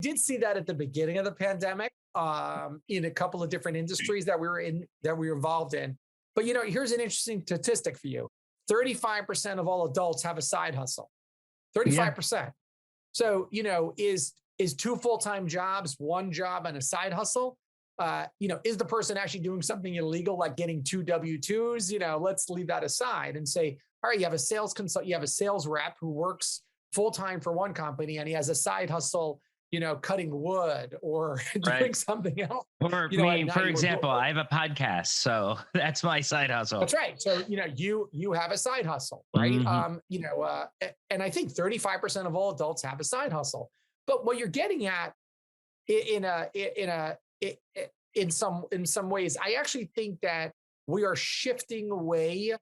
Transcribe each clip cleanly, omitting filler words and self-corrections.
did see that at the beginning of the pandemic, in a couple of different industries that we were involved in. But here's an interesting statistic for you: 35% of all adults have a side hustle. Yeah. 35%. So is two full-time jobs, one job, and a side hustle? Is the person actually doing something illegal like getting two W-2s? Let's leave that aside and say, all right, you have a you have a sales rep who works full-time for one company and he has a side hustle, cutting wood or doing Right. something else. Or At me, for night example, I have a podcast, so that's my side hustle. that's right. So, you have a side hustle, right? Hmm. And I think 35% of all adults have a side hustle. But what you're getting at in some ways, I actually think that we are shifting away,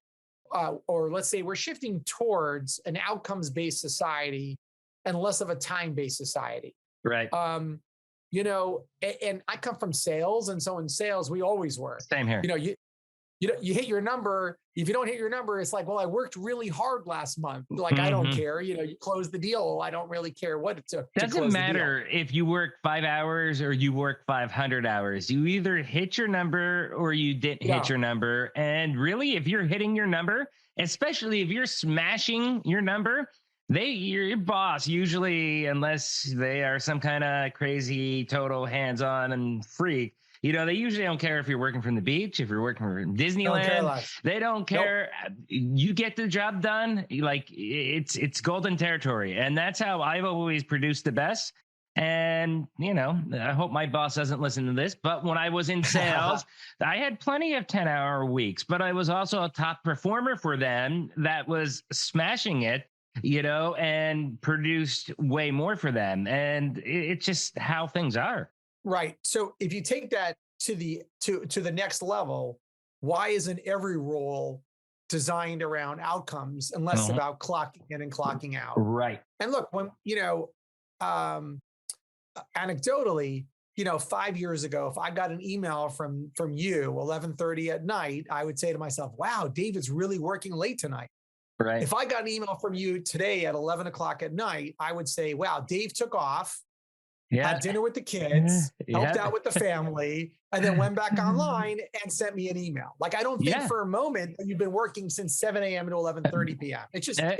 or let's say we're shifting towards an outcomes-based society and less of a time-based society. Right. And I come from sales, and so in sales we always were. Same here. You hit your number. If you don't hit your number, it's like, well, I worked really hard last month. Like, I don't care. You close the deal. I don't really care what it took to Doesn't close the deal. matter if you work 5 hours or you work 500 hours. You either hit your number or you didn't Yeah. hit your number. And really, if you're hitting your number, especially if you're smashing your number, your boss usually, unless they are some kind of crazy, total hands-on and freak, they usually don't care if you're working from the beach, if you're working from Don't care Disneyland. less. They don't Nope. care. You get the job done. Like it's golden territory, and that's how I've always produced the best. And I hope my boss doesn't listen to this, but when I was in sales, I had plenty of 10-hour weeks, but I was also a top performer for them that was smashing it, and produced way more for them. And it's just how things are. Right. So if you take that to the next level, why isn't every role designed around outcomes and less about clocking in and clocking out? Right. And look, when anecdotally, 5 years ago, if I got an email from you 11:30 at night, I would say to myself, "Wow, David's really working late tonight." Right. If I got an email from you today at 11 o'clock at night, I would say, "Wow, Dave took off, Yeah. had dinner with the kids, helped Yeah. out with the family, and then went back online and sent me an email." Like, I don't think Yeah. for a moment that you've been working since 7 a.m. to 11:30 p.m. It's a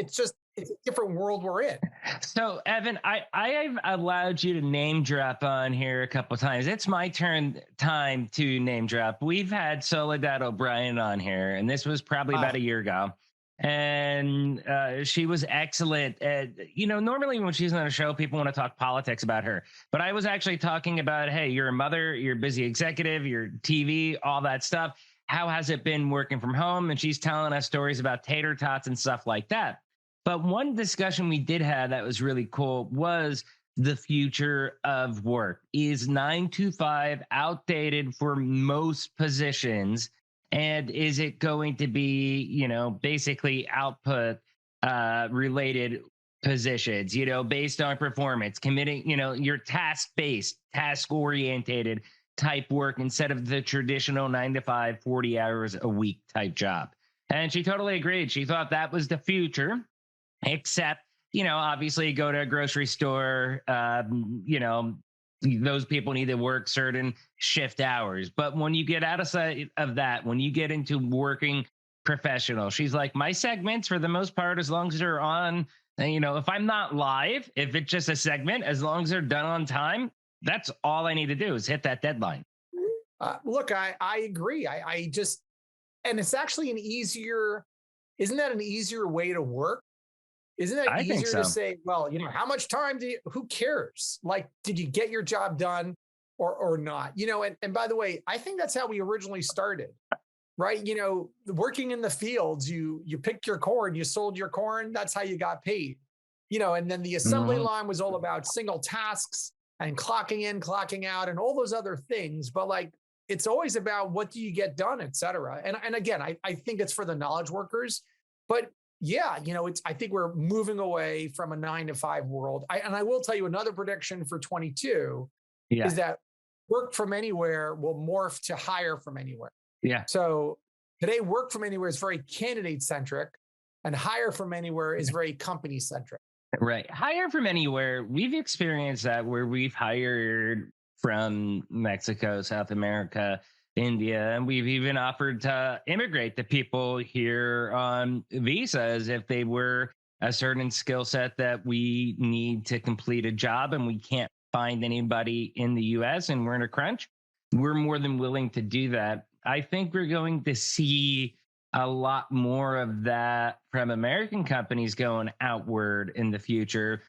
different world we're in. So, Evan, I've allowed you to name drop on here a couple of times. It's my time to name drop. We've had Soledad O'Brien on here, and this was probably about a year ago. And she was excellent at, normally when she's on a show, people want to talk politics about her. But I was actually talking about, hey, you're a mother, you're a busy executive, you're TV, all that stuff. How has it been working from home? And she's telling us stories about tater tots and stuff like that. But one discussion we did have that was really cool was the future of work. Is 9 to 5 outdated for most positions? And is it going to be, basically output related positions, based on performance, committing, your task-based, task-orientated type work instead of the traditional 9 to 5, 40 hours a week type job? And she totally agreed. She thought that was the future, except, obviously go to a grocery store, those people need to work certain shift hours. But when you get out of that, when you get into working professional, she's like, my segments for the most part, as long as they're on, if I'm not live, if it's just a segment, as long as they're done on time, that's all I need to do is hit that deadline. Look, I agree. And it's actually isn't that an easier way to work? Isn't that easier to say, well, how much time who cares? Like, did you get your job done or not? And by the way, I think that's how we originally started, right? Working in the fields, you picked your corn, you sold your corn, that's how you got paid. And then the assembly line was all about single tasks and clocking in, clocking out, and all those other things. But like, it's always about what do you get done, et cetera. And again, I think it's for the knowledge workers, but yeah, I think we're moving away from a 9 to 5 world. I will tell you another prediction for 22 is that work from anywhere will morph to hire from anywhere. Yeah. So today, work from anywhere is very candidate centric, and hire from anywhere is very company centric. Right. Hire from anywhere. We've experienced that where we've hired from Mexico, South America, India, and we've even offered to immigrate the people here on visas if they were a certain skill set that we need to complete a job and we can't find anybody in the US and we're in a crunch. We're more than willing to do that. I think we're going to see a lot more of that from American companies going outward in the future.